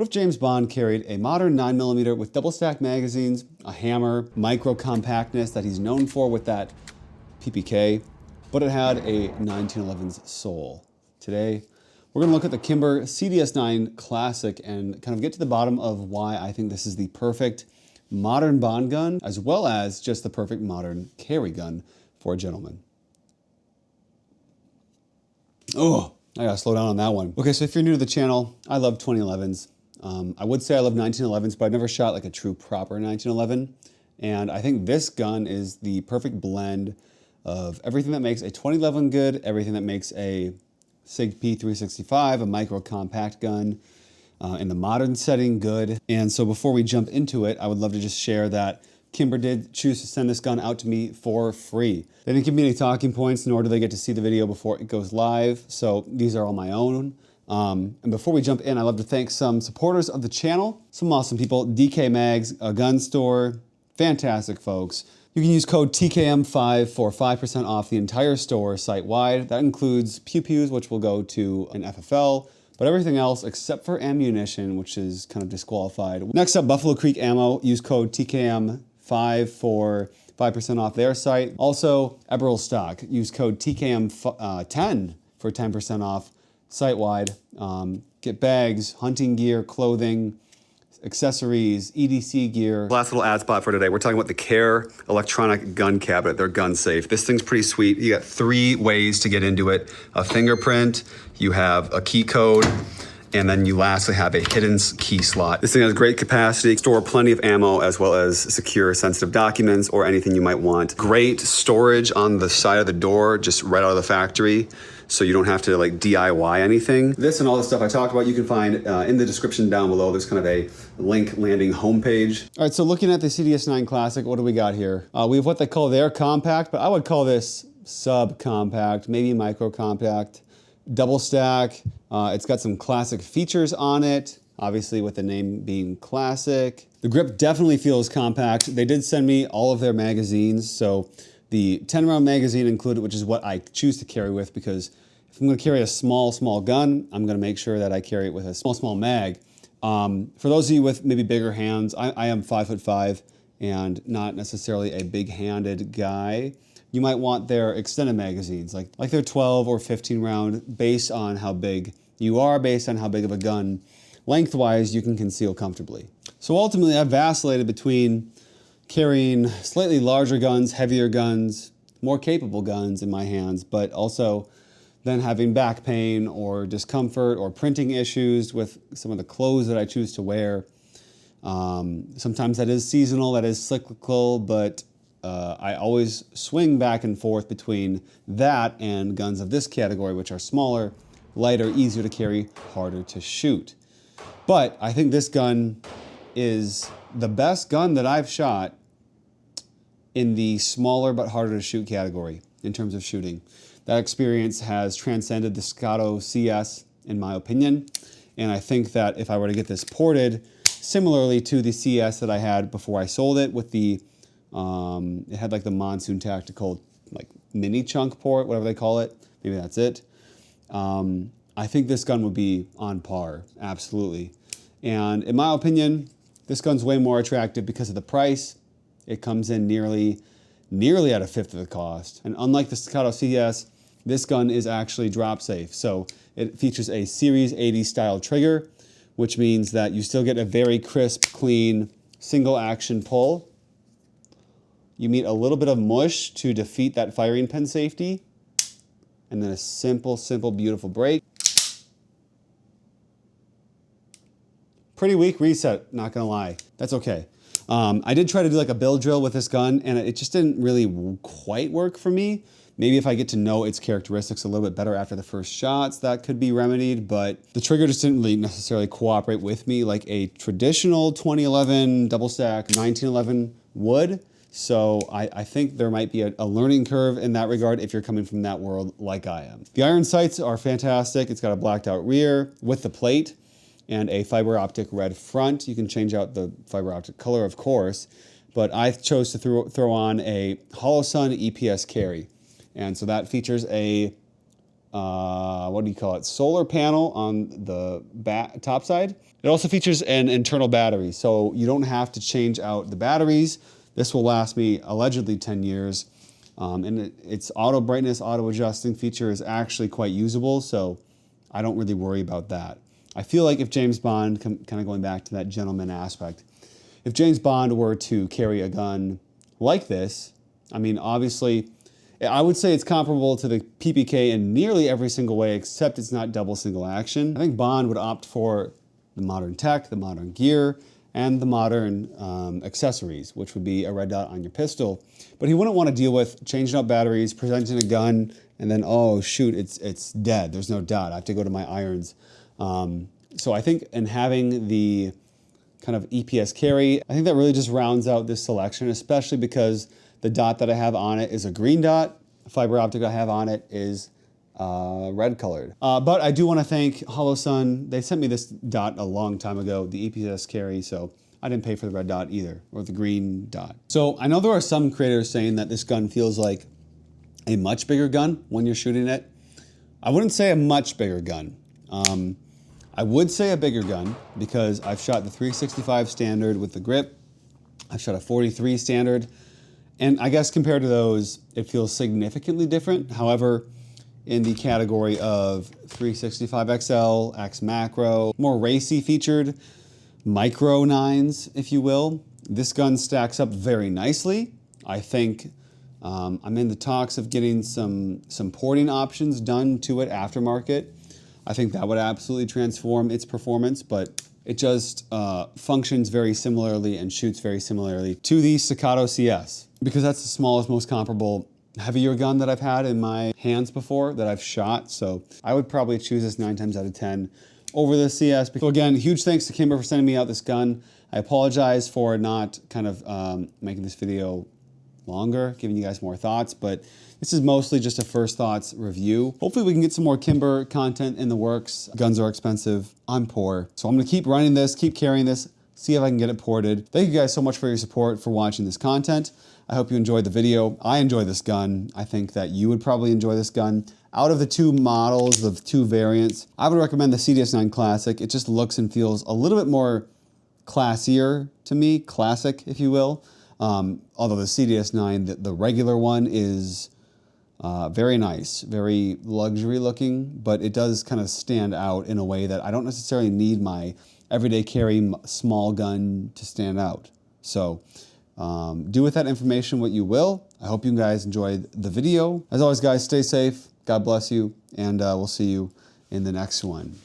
What if James Bond carried a modern 9mm with double stack magazines, a hammer, micro compactness that he's known for with that PPK, but it had a 1911's soul? Today, we're gonna look at the Kimber CDS9 Classic and kind of get to the bottom of why I think this is the perfect modern Bond gun, as well as just the perfect modern carry gun for a gentleman. Oh, I gotta slow down on that one. Okay, so if you're new to the channel, I love 2011s. I would say I love 1911s, but I've never shot like a true proper 1911. And I think this gun is the perfect blend of everything that makes a 2011 good, everything that makes a SIG P365, a micro compact gun, in the modern setting good. And so before we jump into it, I would love to just share that Kimber did choose to send this gun out to me for free. They didn't give me any talking points, nor do they get to see the video before it goes live. So these are all my own. And before we jump in, I'd love to thank some supporters of the channel, some awesome people. DK Mags, a gun store, fantastic folks. You can use code TKM5 for 5% off the entire store site-wide. That includes pew-pews, which will go to an FFL, but everything else except for ammunition, which is kind of disqualified. Next up, Buffalo Creek Ammo. Use code TKM5 for 5% off their site. Also, Eberl Stock. Use code TKM10 for 10% off site-wide. Get bags, hunting gear, clothing, accessories, EDC gear. Last little ad spot for today. We're talking about the Kaer electronic gun cabinet. They're gun safe. This thing's pretty sweet. You got 3 ways to get into it. A fingerprint, you have a key code, and then you lastly have a hidden key slot. This thing has great capacity, store plenty of ammo, as well as secure sensitive documents or anything you might want. Great storage on the side of the door, just right out of the factory, so you don't have to like DIY anything. This and all the stuff I talked about, you can find in the description down below. There's kind of a link landing homepage. All right, so looking at the CDS9 Classic, what do we got here? We have what they call their compact, but I would call this sub-compact, maybe micro-compact. Double stack. It's got some classic features on it, obviously with the name being classic. The grip definitely feels compact. They did send me all of their magazines, so the 10-round magazine included, which is what I choose to carry with, because if I'm gonna carry a small gun, I'm gonna make sure that I carry it with a small mag. For those of you with maybe bigger hands, I am 5'5" and not necessarily a big-handed guy. You might want their extended magazines, like their 12 or 15 round, based on how big you are, based on how big of a gun lengthwise you can conceal comfortably. So ultimately, I've vacillated between carrying slightly larger guns, heavier guns, more capable guns in my hands, but also then having back pain or discomfort or printing issues with some of the clothes that I choose to wear. Sometimes that is seasonal, that is cyclical, but I always swing back and forth between that and guns of this category, which are smaller, lighter, easier to carry, harder to shoot. But I think this gun is the best gun that I've shot in the smaller but harder to shoot category in terms of shooting. That experience has transcended the Staccato CS, in my opinion, and I think that if I were to get this ported similarly to the CS that I had before I sold it with the it had like the Monsoon Tactical like mini chunk port, whatever they call it. Maybe that's it. I think this gun would be on par, absolutely. And in my opinion, this gun's way more attractive because of the price. It comes in nearly at a fifth of the cost. And unlike the Staccato CS, this gun is actually drop safe. So it features a Series 80 style trigger, which means that you still get a very crisp, clean, single action pull. You need a little bit of mush to defeat that firing pin safety, and then a simple, beautiful break. Pretty weak reset, not gonna lie. That's okay. I did try to do like a build drill with this gun, and it just didn't really quite work for me. Maybe if I get to know its characteristics a little bit better after the first shots, that could be remedied, but the trigger just didn't really necessarily cooperate with me like a traditional 2011 double stack 1911 would. So I think there might be a learning curve in that regard if you're coming from that world like I am. The iron sights are fantastic. It's got a blacked out rear with the plate and a fiber optic red front. You can change out the fiber optic color, of course, but I chose to throw on a Holosun EPS carry. And so that features a what do you call it, solar panel on the top side. It also features an internal battery, so you don't have to change out the batteries. This will last me allegedly 10 years. And its auto brightness, auto adjusting feature is actually quite usable, so I don't really worry about that. I feel like if James Bond, kind of going back to that gentleman aspect, if James Bond were to carry a gun like this, I mean, obviously, I would say it's comparable to the PPK in nearly every single way, except it's not double single action. I think Bond would opt for the modern tech, the modern gear, and the modern accessories, which would be a red dot on your pistol. But he wouldn't want to deal with changing out batteries, presenting a gun, and then, oh shoot, it's dead. There's no dot. I have to go to my irons. So I think in having the kind of EPS carry, I think that really just rounds out this selection, especially because the dot that I have on it is a green dot. The fiber optic I have on it is red colored. But I do want to thank HoloSun. They sent me this dot a long time ago, the EPS carry, so I didn't pay for the red dot either, or the green dot. So I know there are some creators saying that this gun feels like a much bigger gun when you're shooting it. I wouldn't say a much bigger gun. I would say a bigger gun because I've shot the 365 standard with the grip. I've shot a 43 standard. And I guess compared to those, it feels significantly different. However, in the category of 365 XL, X Macro, more racy featured, micro 9s, if you will, this gun stacks up very nicely. I think I'm in the talks of getting some porting options done to it aftermarket. I think that would absolutely transform its performance, but it just functions very similarly and shoots very similarly to the Staccato CS, because that's the smallest, most comparable heavier gun that I've had in my hands before that I've shot. So I would probably choose this 9 times out of 10 over the CS. So again, huge thanks to Kimber for sending me out this gun. I apologize for not kind of making this video longer, giving you guys more thoughts, but this is mostly just a first thoughts review. Hopefully we can get some more Kimber content in the works. Guns are expensive, I'm poor. So I'm gonna keep running this, keep carrying this, see if I can get it ported. Thank you guys so much for your support, for watching this content. I hope you enjoyed the video. I enjoy this gun. I think that you would probably enjoy this gun. Out of the two models, the two variants, I would recommend the CDS9 Classic. It just looks and feels a little bit more classier to me, classic, if you will. Although the CDS9, the regular one, is very nice, very luxury looking, but it does kind of stand out in a way that I don't necessarily need my everyday carry small gun to stand out. So do with that information what you will. I hope you guys enjoyed the video. As always, guys, stay safe. God bless you, and we'll see you in the next one.